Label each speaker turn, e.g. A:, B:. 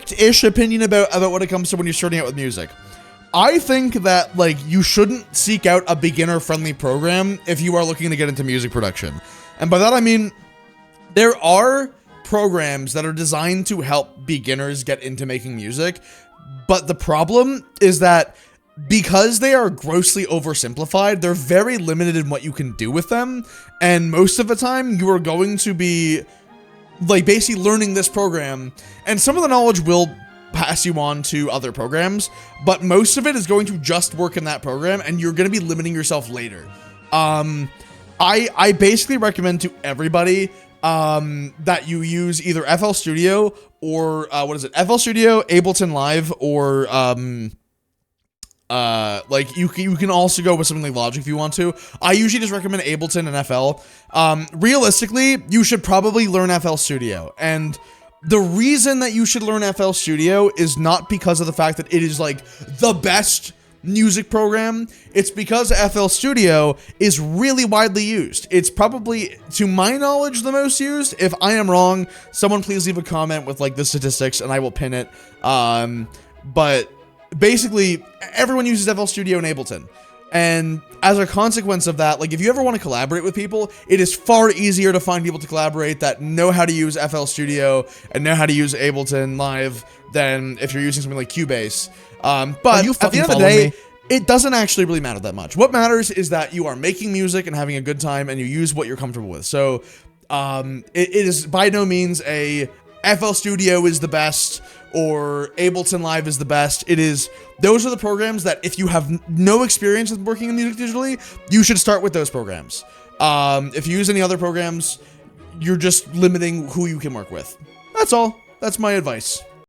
A: strict-ish opinion about what it comes to when you're starting out with music. I think that, like, you shouldn't seek out a beginner-friendly program if you are looking to get into music production. And by that, I mean, there are programs that are designed to help beginners get into making music, but the problem is that because they are grossly oversimplified, they're very limited in what you can do with them, and most of the time, you are going to be, like, basically learning this program, and some of the knowledge will pass you on to other programs, but most of it is going to just work in that program, and you're going to be limiting yourself later. I basically recommend to everybody that you use either FL Studio or FL Studio, Ableton Live, or like you can also go with something like Logic if you want to. I usually just recommend Ableton and FL. Realistically, you should probably learn FL Studio, and the reason that you should learn FL Studio is not because of the fact that it is like the best music program. It's because FL Studio is really widely used. It's probably, to my knowledge, the most used. If I am wrong, someone please leave a comment with like the statistics and I will pin it. But basically, everyone uses FL Studio and Ableton. And as a consequence of that, like, if you ever want to collaborate with people, it is far easier to find people to collaborate that know how to use FL Studio and know how to use Ableton Live than if you're using something like Cubase. But at the end of the day, it doesn't actually really matter that much. What matters is that you are making music and having a good time, and you use what you're comfortable with. So, it is by no means a FL Studio is the best or Ableton Live is the best. Those are the programs that if you have no experience with working in music digitally, you should start with those programs. If you use any other programs, you're just limiting who you can work with. That's all. That's my advice.